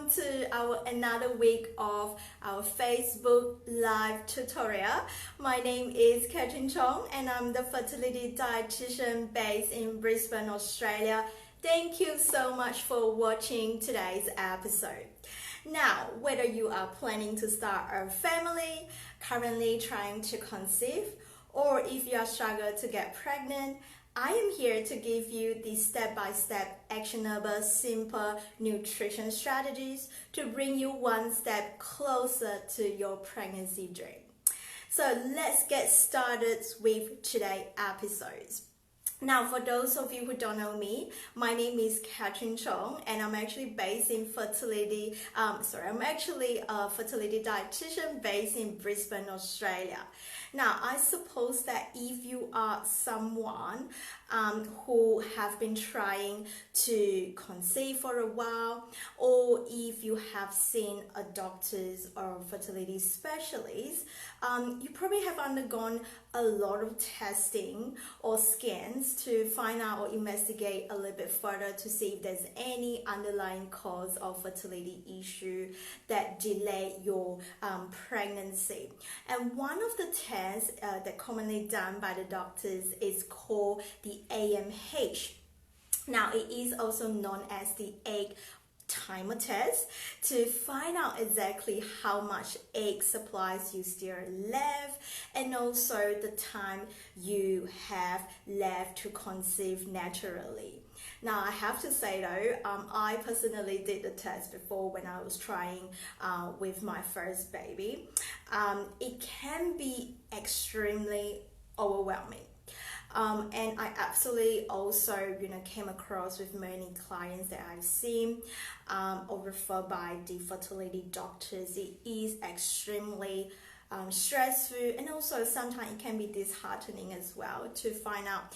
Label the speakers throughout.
Speaker 1: to our another week of our Facebook live tutorial. My name is Catherine Chong and I'm the fertility dietitian based in Brisbane, Australia. Thank you so much for watching today's episode. Now, whether you are planning to start a family, currently trying to conceive, or if you are struggling to get pregnant, I am here to give you the step-by-step, actionable, simple nutrition strategies to bring you one step closer to your pregnancy dream. So let's get started with today's episodes. Now, for those of you who don't know me, my name is Catherine Chong and I'm actually based in fertility, I'm actually a fertility dietitian based in Brisbane, Australia. Now, I suppose that if you are someone who have been trying to conceive for a while, or if you have seen a doctor's or fertility specialist, you probably have undergone a lot of testing or scans to find out or investigate a little bit further to see if there's any underlying cause of fertility issue that delay your pregnancy. And one of the tests that commonly done by the doctors is called the AMH. Now, it is also known as the egg timer test to find out exactly how much egg supplies you still left and also the time you have left to conceive naturally. Now, I have to say though, I personally did the test before when I was trying with my first baby. It can be extremely overwhelming. And I absolutely also, came across with many clients that I've seen or referred by the fertility doctors. It is extremely stressful, and also sometimes it can be disheartening as well to find out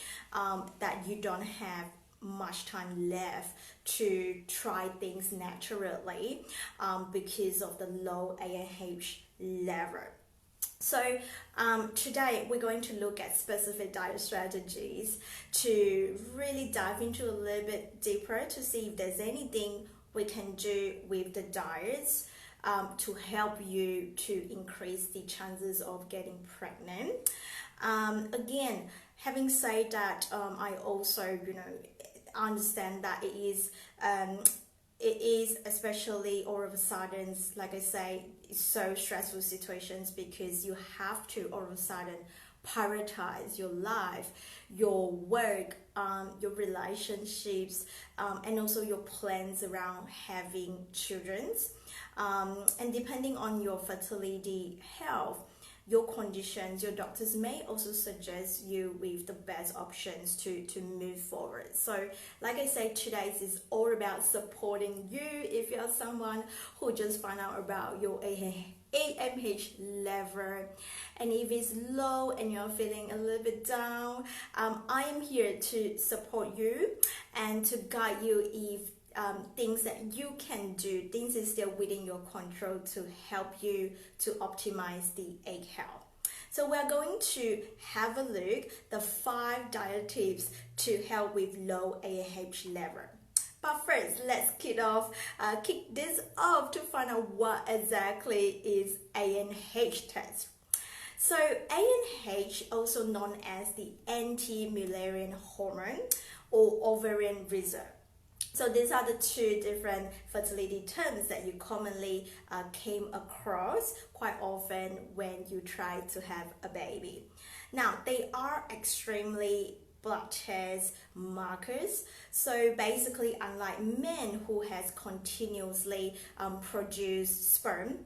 Speaker 1: that you don't have much time left to try things naturally because of the low AMH level. So today we're going to look at specific diet strategies to really dive into a little bit deeper to see if there's anything we can do with the diets to help you to increase the chances of getting pregnant. Again, having said that, I also understand that it is especially all of a sudden, like I say, so stressful situations because you have to all of a sudden prioritize your life, your work, your relationships, and also your plans around having children. And depending on your fertility health, your conditions, your doctors may also suggest you with the best options to move forward. So like I said, today is all about supporting you if you're someone who just found out about your AMH level, and if it's low and you're feeling a little bit down, I am here to support you and to guide you if things that you can do, things is still within your control to help you to optimize the egg health. So we're going to have a look the 5 diet tips to help with low AMH level. But first, let's kick this off to find out what exactly is AMH test. So AMH, also known as the anti-Mullerian hormone or ovarian reserve. So these are the 2 different fertility terms that you commonly came across quite often when you try to have a baby. Now, they are extremely blood test markers. So basically, unlike men who has continuously produced sperm,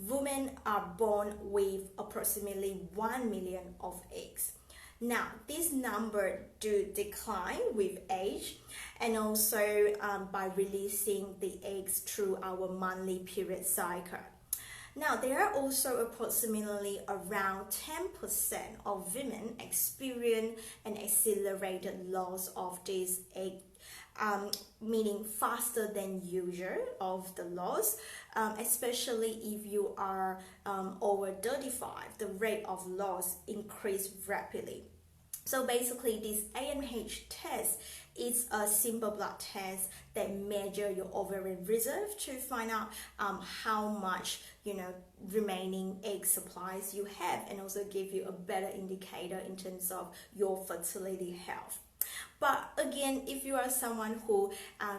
Speaker 1: women are born with approximately 1 million of eggs. Now, this number do decline with age and also by releasing the eggs through our monthly period cycle. Now, there are also approximately around 10% of women experience an accelerated loss of these eggs, meaning faster than usual of the loss, especially if you are over 35, the rate of loss increased rapidly. So basically, this AMH test is a simple blood test that measure your ovarian reserve to find out how much remaining egg supplies you have, and also give you a better indicator in terms of your fertility health. But again, if you are someone who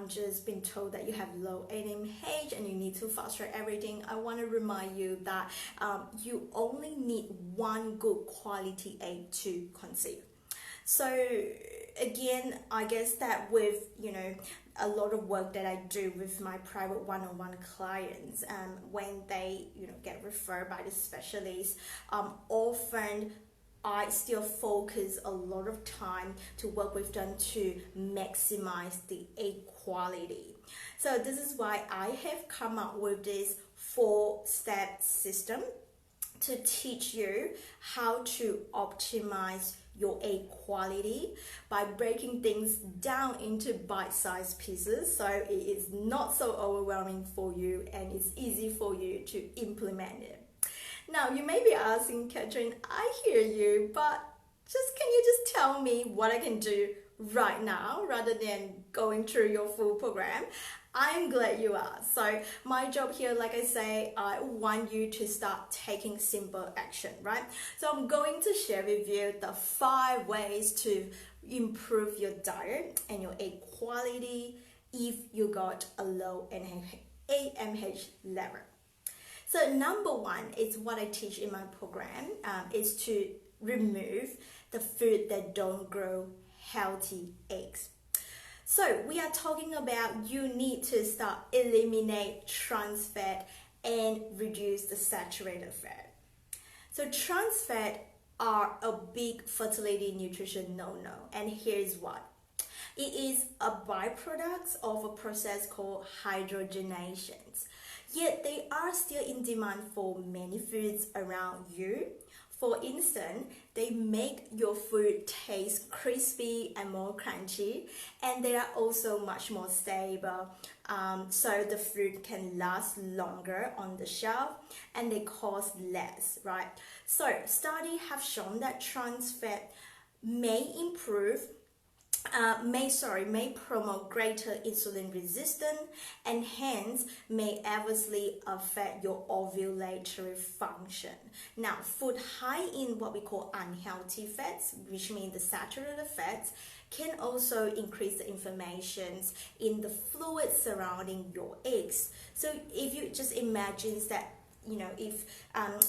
Speaker 1: just been told that you have low AMH and you need to fast track everything, I want to remind you that you only need one good quality egg to conceive. So again, I guess that with a lot of work that I do with my private one-on-one clients, when they get referred by the specialist, often I still focus a lot of time to work with them to maximize the egg quality. So this is why I have come up with this 4-step system to teach you how to optimize your egg quality by breaking things down into bite-sized pieces, so it is not so overwhelming for you and it's easy for you to implement it. Now you may be asking, Catherine, I hear you, but can you just tell me what I can do right now rather than going through your full program? I'm glad you asked. So my job here, like I say, I want you to start taking simple action, right? So I'm going to share with you the 5 ways to improve your diet and your egg quality if you got a low AMH level. So number 1 is what I teach in my program, is to remove the food that don't grow healthy eggs. So we are talking about you need to start eliminate trans fat and reduce the saturated fat. So trans fat are a big fertility nutrition no-no, and here's what. It is a byproduct of a process called hydrogenation. Yet they are still in demand for many foods around you. For instance, they make your food taste crispy and more crunchy, and they are also much more stable, so the food can last longer on the shelf and they cost less, right? So studies have shown that trans fat may promote greater insulin resistance and hence may adversely affect your ovulatory function. Now, food high in what we call unhealthy fats, which means the saturated fats, can also increase the inflammation in the fluid surrounding your eggs. So if you just imagine that, if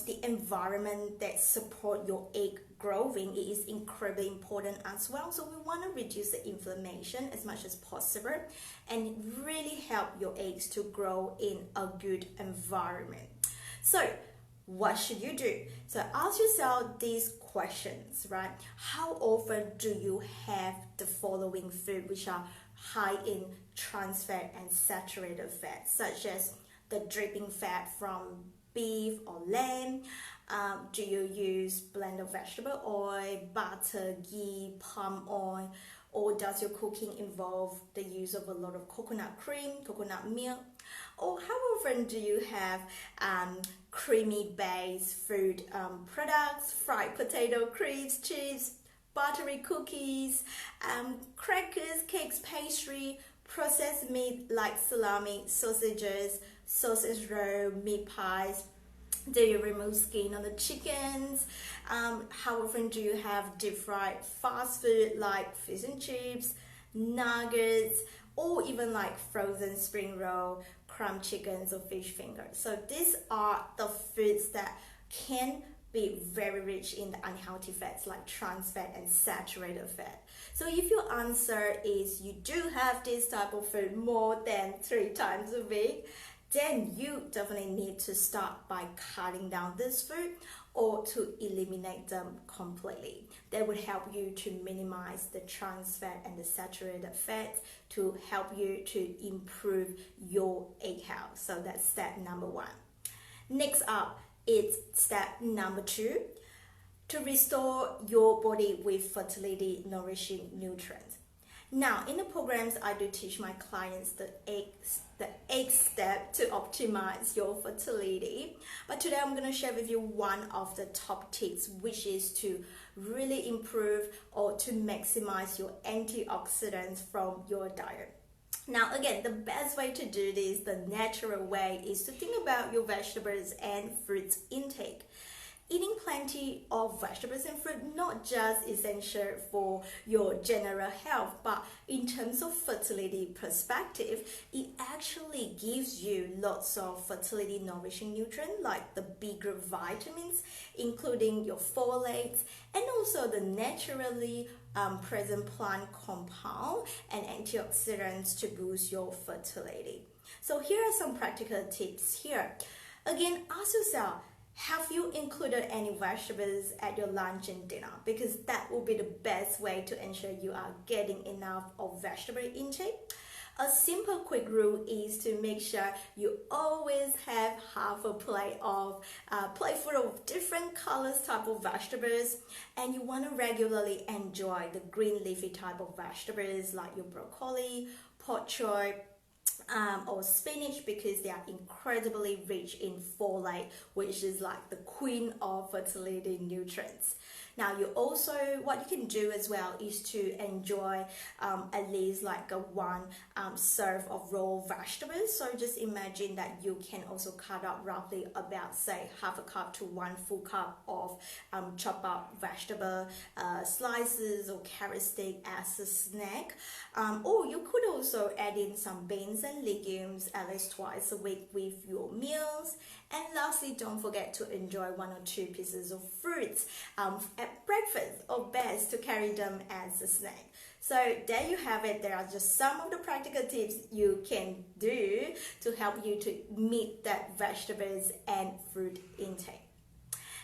Speaker 1: the environment that support your egg growing is incredibly important as well. So we want to reduce the inflammation as much as possible and really help your eggs to grow in a good environment. So what should you do? So ask yourself these questions, right? How often do you have the following food which are high in trans fat and saturated fat, such as the dripping fat from beef or lamb? Do you use blended vegetable oil, butter, ghee, palm oil, or does your cooking involve the use of a lot of coconut cream, coconut milk? Or how often do you have creamy based food products, fried potato crisps, chips, buttery cookies, crackers, cakes, pastry, processed meat like salami, sausages, sausage roll, meat pies? Do you remove skin on the chickens? How often do you have deep fried fast food like fish and chips, nuggets, or even like frozen spring roll, crumb chickens, or fish fingers? So these are the foods that can be very rich in the unhealthy fats like trans fat and saturated fat. So if your answer is you do have this type of food more than 3 times a week, then you definitely need to start by cutting down this food or to eliminate them completely. That would help you to minimize the trans fat and the saturated fat to help you to improve your egg health. So that's step number 1. Next up, it's step number 2, to restore your body with fertility nourishing nutrients. Now, in the programs, I do teach my clients the eight step to optimize your fertility. But today I'm going to share with you one of the top tips, which is to really improve or to maximize your antioxidants from your diet. Now, again, the best way to do this, the natural way, is to think about your vegetables and fruits intake. Eating plenty of vegetables and fruit not just essential for your general health, but in terms of fertility perspective, it actually gives you lots of fertility nourishing nutrients like the B group vitamins, including your folates, and also the naturally present plant compound and antioxidants to boost your fertility. So here are some practical tips here. Again, ask yourself, have you included any vegetables at your lunch and dinner? Because that will be the best way to ensure you are getting enough of vegetable intake. A simple quick rule is to make sure you always have half a plate full of different colors type of vegetables, and you want to regularly enjoy the green leafy type of vegetables like your broccoli, pak choy, or spinach, because they are incredibly rich in folate, which is like the queen of fertility nutrients. Now, what you can do as well is to enjoy at least like one serve of raw vegetables. So just imagine that you can also cut up roughly about, say, half a cup to 1 full cup of chopped up vegetable slices or carrot stick as a snack. Or you could also add in some beans and legumes at least twice a week with your meals. And lastly, don't forget to enjoy 1 or 2 pieces of fruits at breakfast, or best to carry them as a snack. So there you have it. There are just some of the practical tips you can do to help you to meet that vegetables and fruit intake.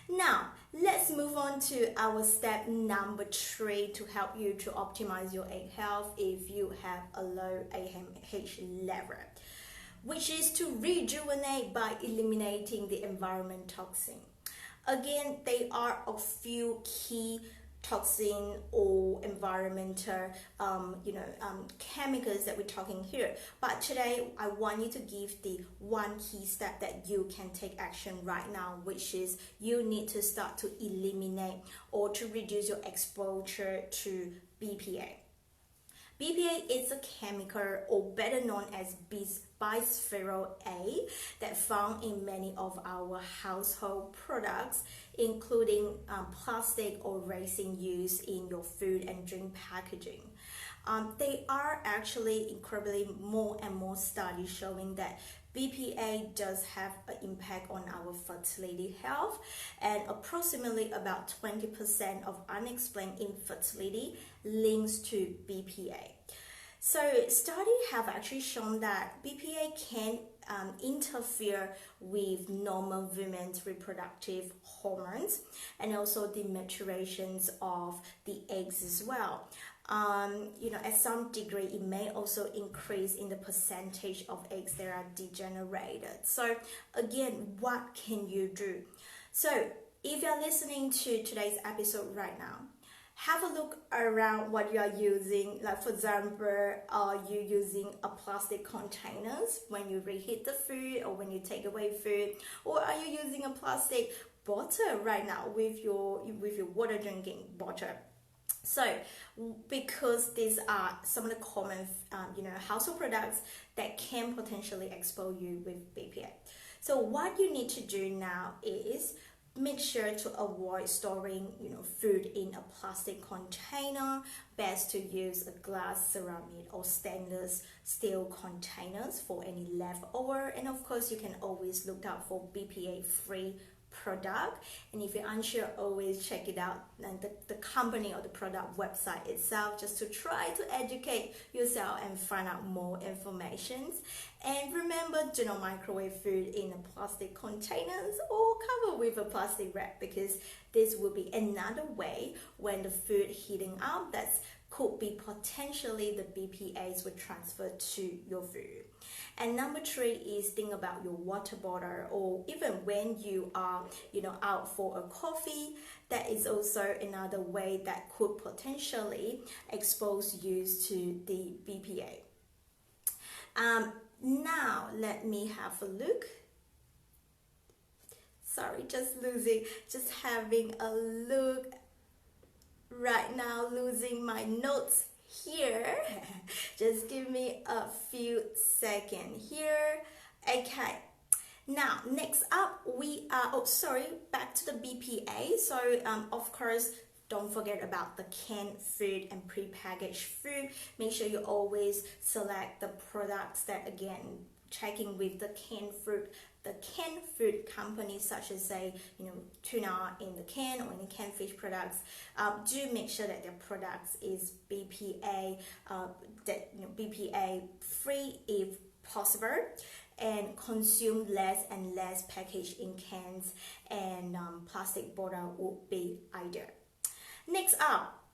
Speaker 1: Now, let's move on to our step number 3 to help you to optimize your egg health if you have a low AMH level, which is to rejuvenate by eliminating the environment toxin. Again, there are a few key toxin or environmental chemicals that we're talking here, but today I want you to give the one key step that you can take action right now, which is you need to start to eliminate or to reduce your exposure to BPA. BPA is a chemical, or better known as bisphenol A, that found in many of our household products, including plastic or resin used in your food and drink packaging. There are actually incredibly more and more studies showing that BPA does have an impact on our fertility health, and approximately about 20% of unexplained infertility links to BPA. So studies have actually shown that BPA can interfere with normal women's reproductive hormones, and also the maturations of the eggs as well. At some degree, it may also increase in the percentage of eggs that are degenerated. So again, what can you do? So if you're listening to today's episode right now, have a look around what you are using. Like, for example, are you using a plastic containers when you reheat the food or when you take away food? Or are you using a plastic bottle right now with your water drinking bottle? So, because these are some of the common household products that can potentially expose you with BPA. So what you need to do now is make sure to avoid storing food in a plastic container. Best to use a glass, ceramic, or stainless steel containers for any leftover. And of course, you can always look out for BPA free product, and if you're unsure, always check it out and the company or the product website itself, just to try to educate yourself and find out more information. And remember, do not microwave food in a plastic containers or cover with a plastic wrap, because this will be another way when the food heating up that's could be potentially the BPAs would transfer to your food. And number 3 is think about your water bottle, or even when you are, out for a coffee, that is also another way that could potentially expose you to the BPA. Now let me have a look. Sorry, just having a look right now, losing my notes here. Just give me a few seconds here. Okay, now next up we are back to the BPA. So of course, don't forget about the canned food and prepackaged food. Make sure you always select the products that, again, checking with the canned fruit. The canned food companies, such as say, tuna in the can or any canned fish products, do make sure that their products is BPA, BPA free if possible, and consume less and less packaged in cans, and plastic bottle would be ideal. Next up,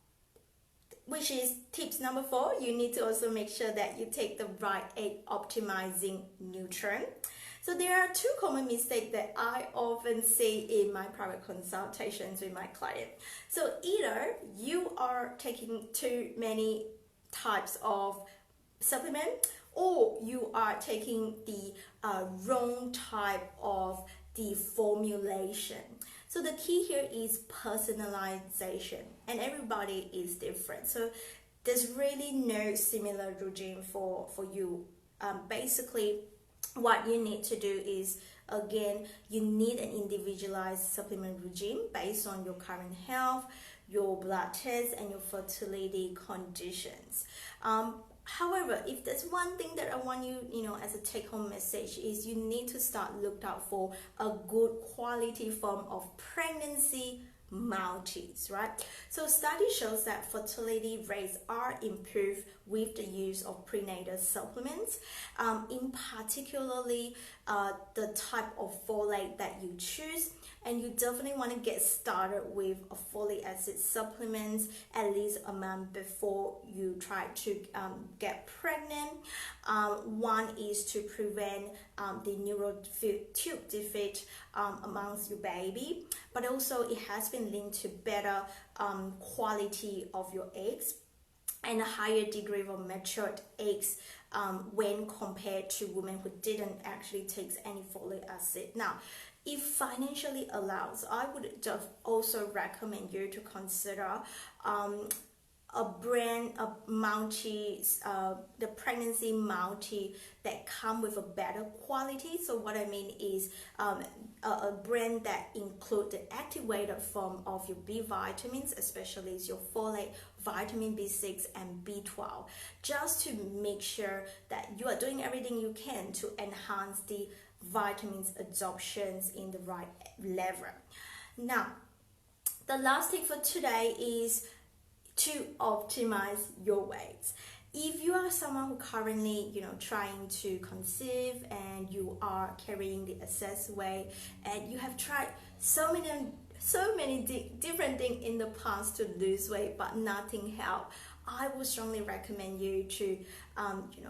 Speaker 1: which is tips number 4, you need to also make sure that you take the right egg optimizing nutrient. So there are 2 common mistakes that I often see in my private consultations with my client. So either you are taking too many types of supplement, or you are taking the wrong type of the formulation. So the key here is personalization, and everybody is different. So there's really no similar regime for you. Basically, what you need to do is, again, you need an individualized supplement regime based on your current health, your blood tests, and your fertility conditions. However, if there's one thing that I want you, as a take-home message, is you need to start look out for a good quality form of pregnancy multis, right? So study shows that fertility rates are improved with the use of prenatal supplements, in particularly the type of folate that you choose. And you definitely want to get started with a folic acid supplements at least a month before you try to get pregnant. One is to prevent the neural tube defect amongst your baby, but also it has been linked to better quality of your eggs and a higher degree of matured eggs when compared to women who didn't actually take any folic acid. Now, if financially allows, I would just also recommend you to consider a brand, a multi, the pregnancy multi that come with a better quality. So what I mean is a brand that include the activated form of your B vitamins, especially your folate, vitamin B6 and B12, just to make sure that you are doing everything you can to enhance the vitamins absorptions in the right level. Now, the last tip for today is to optimize your weight. If you are someone who currently, trying to conceive and you are carrying the excess weight, and you have tried so many different things in the past to lose weight, but nothing helped, I would strongly recommend you to,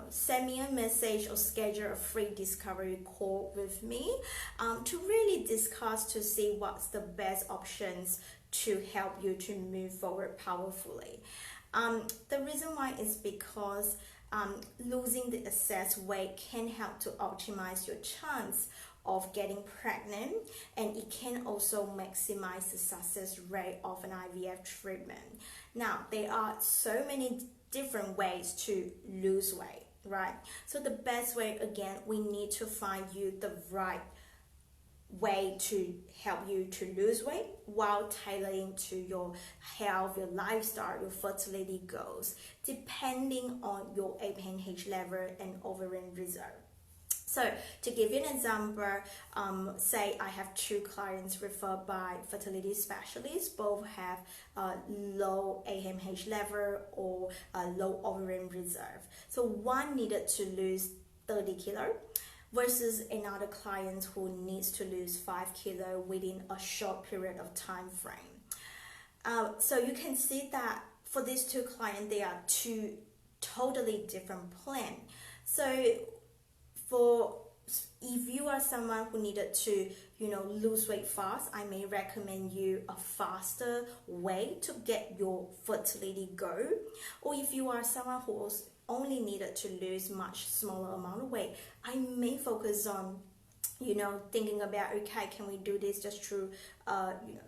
Speaker 1: send me a message or schedule a free discovery call with me to really discuss to see what's the best options to help you to move forward powerfully. The reason why is because losing the excess weight can help to optimize your chance of getting pregnant, and it can also maximize the success rate of an IVF treatment. Now, there are so many different ways to lose weight, right? So the best way, again, we need to find you the right way to help you to lose weight while tailoring to your health, your lifestyle, your fertility goals, depending on your AMH level and ovarian reserve. So to give you an example, say I have 2 clients referred by fertility specialists, both have low AMH level or low ovarian reserve. So one needed to lose 30 kilo versus another client who needs to lose 5 kilo within a short period of time frame. So you can see that for these two clients, they are two totally different plans. So if you are someone who needed to lose weight fast, I may recommend you a faster way to get your fertility goal. Or if you are someone who only needed to lose much smaller amount of weight, I may focus on thinking about, okay, can we do this just through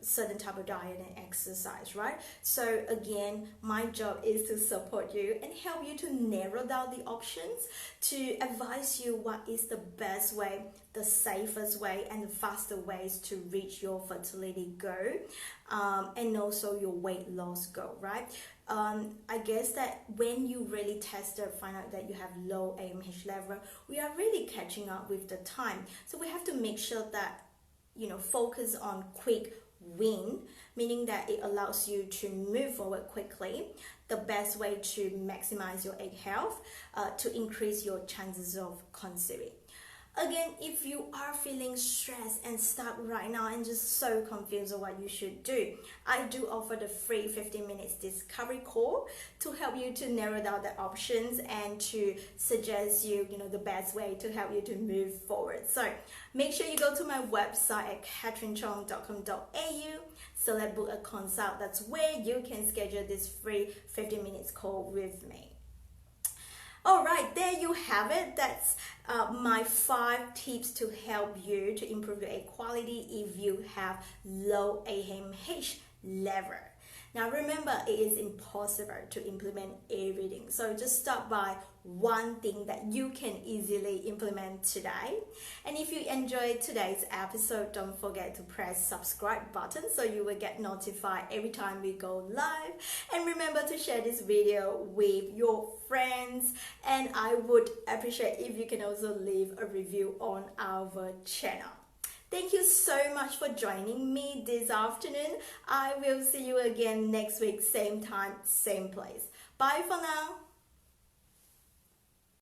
Speaker 1: certain type of diet and exercise, right? So again, my job is to support you and help you to narrow down the options, to advise you what is the best way, the safest way, and the faster ways to reach your fertility goal, and also your weight loss goal, right? I guess that when you really test it, find out that you have low AMH level, we are really catching up with the time. So we have to make sure that, focus on quick win, meaning that it allows you to move forward quickly. The best way to maximize your egg health, to increase your chances of conceiving. Again, if you are feeling stressed and stuck right now and just so confused on what you should do, I do offer the free 15 minutes discovery call to help you to narrow down the options and to suggest you, the best way to help you to move forward. So make sure you go to my website at catherinechong.com.au, select book a consult. That's where you can schedule this free 15 minutes call with me. All right, there you have it. That's my 5 tips to help you to improve your egg quality if you have low AMH level. Now remember, it is impossible to implement everything. So just start by one thing that you can easily implement today. And if you enjoyed today's episode, don't forget to press subscribe button so you will get notified every time we go live. And remember to share this video with your friends. And I would appreciate if you can also leave a review on our channel. Thank you so much for joining me this afternoon. I will see you again next week, same time, same place. Bye for now.